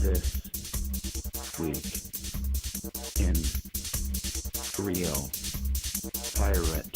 This week in real Pirateball.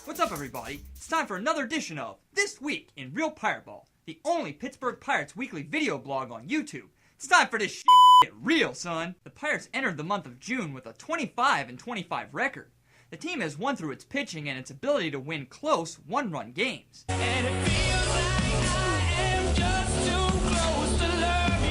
What's up, everybody? It's time for another edition of This Week in Real Pirateball, the only Pittsburgh Pirates weekly video blog on YouTube. It's time for this shit to get real, son. The Pirates entered the month of June with a 25-25 record. The team has won through its pitching and its ability to win close one-run games. And it feels like I am just too close to love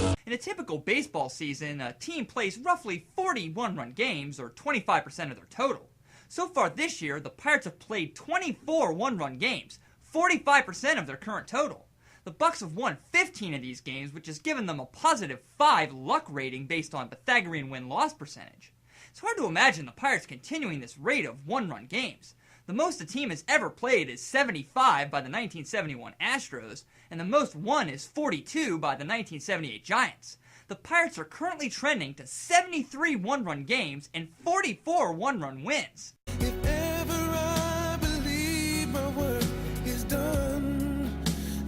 you. In a typical baseball season, a team plays roughly 40 one-run games, or 25% of their total. So far this year, the Pirates have played 24 one-run games, 45% of their current total. The Bucks have won 15 of these games, which has given them a positive 5 luck rating based on Pythagorean win-loss percentage. It's hard to imagine the Pirates continuing this rate of one-run games. The most the team has ever played is 75 by the 1971 Astros, and the most won is 42 by the 1978 Giants. The Pirates are currently trending to 73 one-run games and 44 one-run wins. If ever I believe my work is done,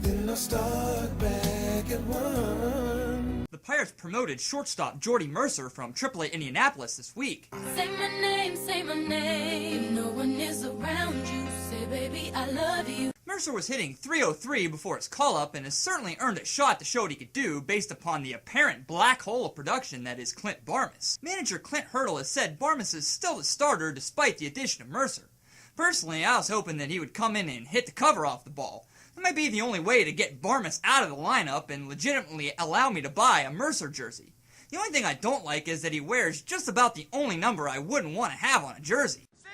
then I'll start back at one. The Pirates promoted shortstop Jordy Mercer from AAA Indianapolis this week. Say my name, say my name. If no one is around you, say baby I love you. Mercer was hitting .303 before his call-up and has certainly earned a shot to show what he could do based upon the apparent black hole of production that is Clint Barmas. Manager Clint Hurdle has said Barmas is still the starter despite the addition of Mercer. Personally, I was hoping that he would come in and hit the cover off the ball. That might be the only way to get Barmas out of the lineup and legitimately allow me to buy a Mercer jersey. The only thing I don't like is that he wears just about the only number I wouldn't want to have on a jersey. 69!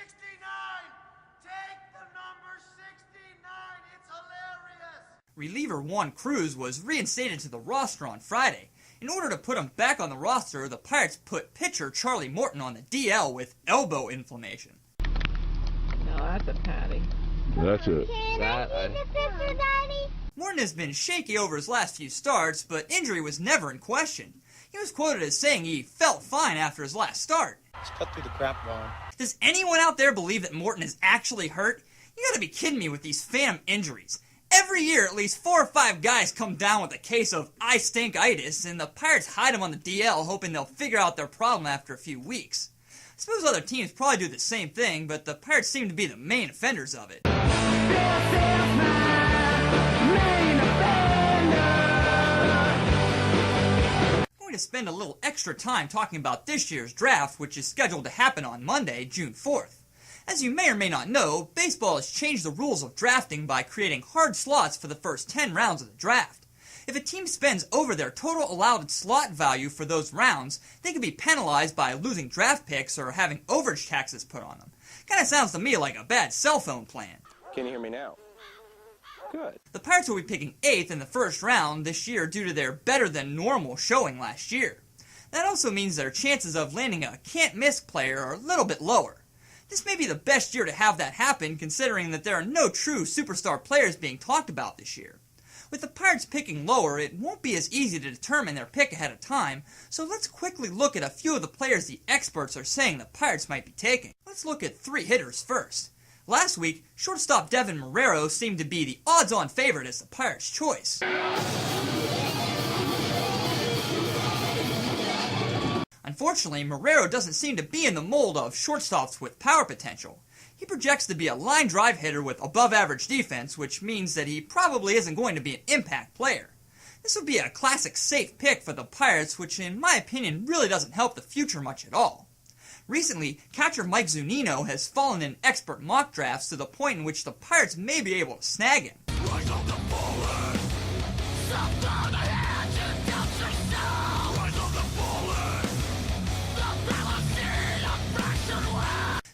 Take the number 69! It's hilarious! Reliever Juan Cruz was reinstated to the roster on Friday. In order to put him back on the roster, the Pirates put pitcher Charlie Morton on the DL with elbow inflammation. No, that's a patty. That's it. Morton has been shaky over his last few starts, but injury was never in question. He was quoted as saying he felt fine after his last start. Let's cut through the crap line. Does anyone out there believe that Morton is actually hurt? You gotta be kidding me with these phantom injuries. Every year, at least 4 or 5 guys come down with a case of I stink-itis, and the Pirates hide them on the DL hoping they'll figure out their problem after a few weeks. I suppose other teams probably do the same thing, but the Pirates seem to be the main offenders of it. I'm going to spend a little extra time talking about this year's draft, which is scheduled to happen on Monday, June 4th. As you may or may not know, baseball has changed the rules of drafting by creating hard slots for the first 10 rounds of the draft. If a team spends over their total allowed slot value for those rounds, they could be penalized by losing draft picks or having overage taxes put on them. Kinda sounds to me like a bad cell phone plan. Can you hear me now? Good. The Pirates will be picking 8th in the first round this year due to their better-than-normal showing last year. That also means their chances of landing a can't-miss player are a little bit lower. This may be the best year to have that happen, considering that there are no true superstar players being talked about this year. With the Pirates picking lower, it won't be as easy to determine their pick ahead of time, so let's quickly look at a few of the players the experts are saying the Pirates might be taking. Let's look at 3 hitters first. Last week, shortstop Devin Marrero seemed to be the odds-on favorite as the Pirates' choice. Unfortunately, Marrero doesn't seem to be in the mold of shortstops with power potential. He projects to be a line drive hitter with above-average defense, which means that he probably isn't going to be an impact player. This would be a classic safe pick for the Pirates, which in my opinion really doesn't help the future much at all. Recently, catcher Mike Zunino has fallen in expert mock drafts to the point in which the Pirates may be able to snag him.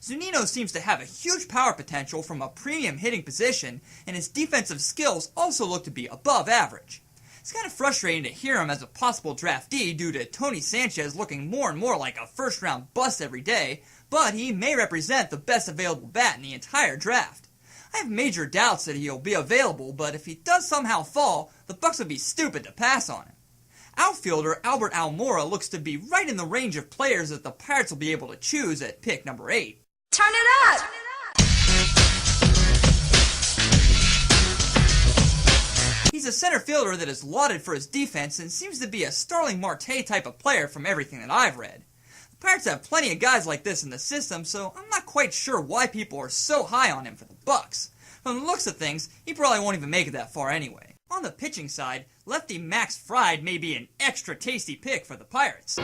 Zunino seems to have a huge power potential from a premium hitting position, and his defensive skills also look to be above average. It's kind of frustrating to hear him as a possible draftee due to Tony Sanchez looking more and more like a first-round bust every day, but he may represent the best available bat in the entire draft. I have major doubts that he'll be available, but if he does somehow fall, the Bucks would be stupid to pass on him. Outfielder Albert Almora looks to be right in the range of players that the Pirates will be able to choose at pick number 8. Turn it up! He's a center fielder that is lauded for his defense and seems to be a Starling Marte type of player from everything that I've read. The Pirates have plenty of guys like this in the system, so I'm not quite sure why people are so high on him for the Bucks. From the looks of things, he probably won't even make it that far anyway. On the pitching side, lefty Max Fried may be an extra tasty pick for the Pirates.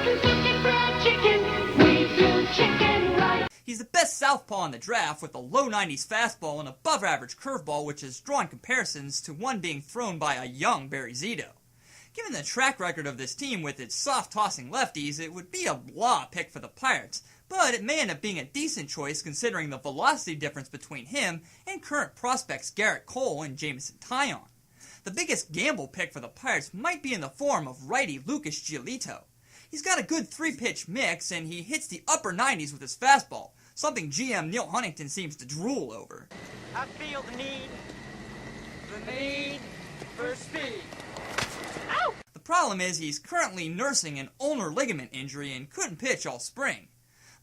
He's the best southpaw in the draft with a low 90s fastball and above average curveball, which has drawn comparisons to one being thrown by a young Barry Zito. Given the track record of this team with its soft-tossing lefties, it would be a blah pick for the Pirates, but it may end up being a decent choice considering the velocity difference between him and current prospects Garrett Cole and Jameson Taillon. The biggest gamble pick for the Pirates might be in the form of righty Lucas Giolito. He's got a good 3-pitch mix, and he hits the upper 90s with his fastball, something GM Neil Huntington seems to drool over. I feel the need for speed. The problem is he's currently nursing an ulnar ligament injury and couldn't pitch all spring.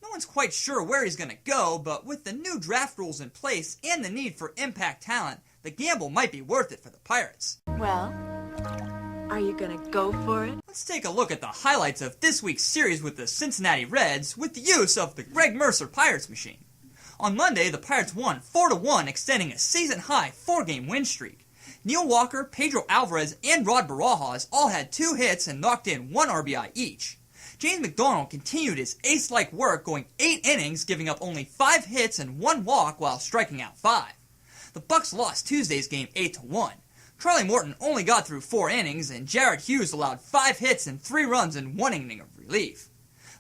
No one's quite sure where he's going to go, but with the new draft rules in place and the need for impact talent, the gamble might be worth it for the Pirates. Well, are you gonna go for it? Let's take a look at the highlights of this week's series with the Cincinnati Reds with the use of the Greg Mercer Pirates machine. On Monday, the Pirates won 4-1, extending a season-high 4-game win streak. Neil Walker, Pedro Alvarez, and Rod Barajas all had 2 hits and knocked in 1 RBI each. James McDonald continued his ace-like work, going 8 innings, giving up only 5 hits and 1 walk while striking out 5. The Bucks lost Tuesday's game 8-1. Charlie Morton only got through 4 innings, and Jared Hughes allowed 5 hits and 3 runs in 1 inning of relief.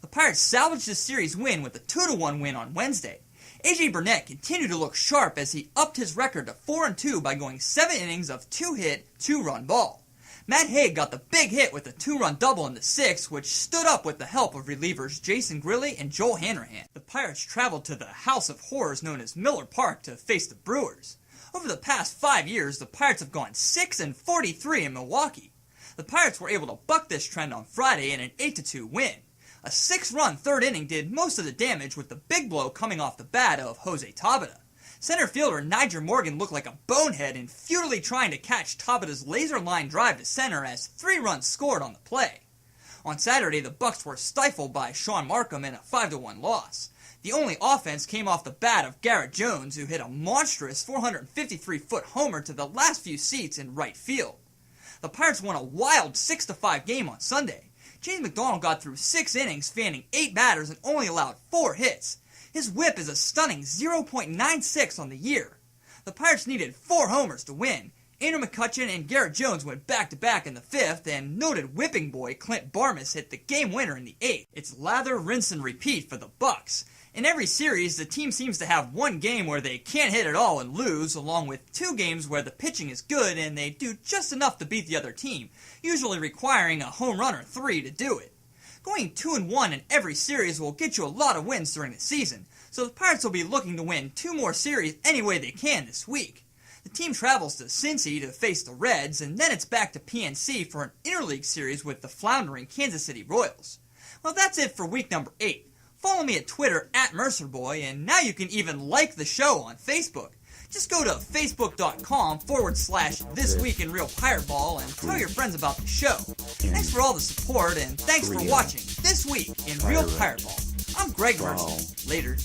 The Pirates salvaged the series win with a 2-1 win on Wednesday. A.J. Burnett continued to look sharp as he upped his record to 4-2 by going 7 innings of 2-hit, 2-run ball. Matt Haig got the big hit with a 2-run double in the 6th, which stood up with the help of relievers Jason Grilly and Joel Hanrahan. The Pirates traveled to the House of Horrors known as Miller Park to face the Brewers. Over the past 5 years, the Pirates have gone 6-43 in Milwaukee. The Pirates were able to buck this trend on Friday in an 8-2 win. A 6-run 3rd inning did most of the damage, with the big blow coming off the bat of Jose Tabata. Center fielder Niger Morgan looked like a bonehead in futilely trying to catch Tabata's laser line drive to center as 3 runs scored on the play. On Saturday, the Bucks were stifled by Sean Markham in a 5-1 loss. The only offense came off the bat of Garrett Jones, who hit a monstrous 453-foot homer to the last few seats in right field. The Pirates won a wild 6-5 game on Sunday. James McDonald got through 6 innings, fanning 8 batters and only allowed 4 hits. His whip is a stunning 0.96 on the year. The Pirates needed 4 homers to win. Andrew McCutchen and Garrett Jones went back-to-back in the 5th, and noted whipping boy Clint Barmas hit the game winner in the 8th. It's lather, rinse, and repeat for the Bucks. In every series, the team seems to have 1 game where they can't hit at all and lose, along with 2 games where the pitching is good and they do just enough to beat the other team, usually requiring a home run or 3 to do it. Going 2-1 in every series will get you a lot of wins during the season, so the Pirates will be looking to win 2 more series any way they can this week. The team travels to Cincy to face the Reds, and then it's back to PNC for an interleague series with the floundering Kansas City Royals. Well, that's it for week number 8. Follow me at Twitter @MercerBoy, and now you can even like the show on Facebook. Just go to facebook.com/thisweekinrealpirateball and tell your friends about the show. Thanks for all the support, and thanks for watching This Week in Real Pirateball. I'm Greg Mercer. Later.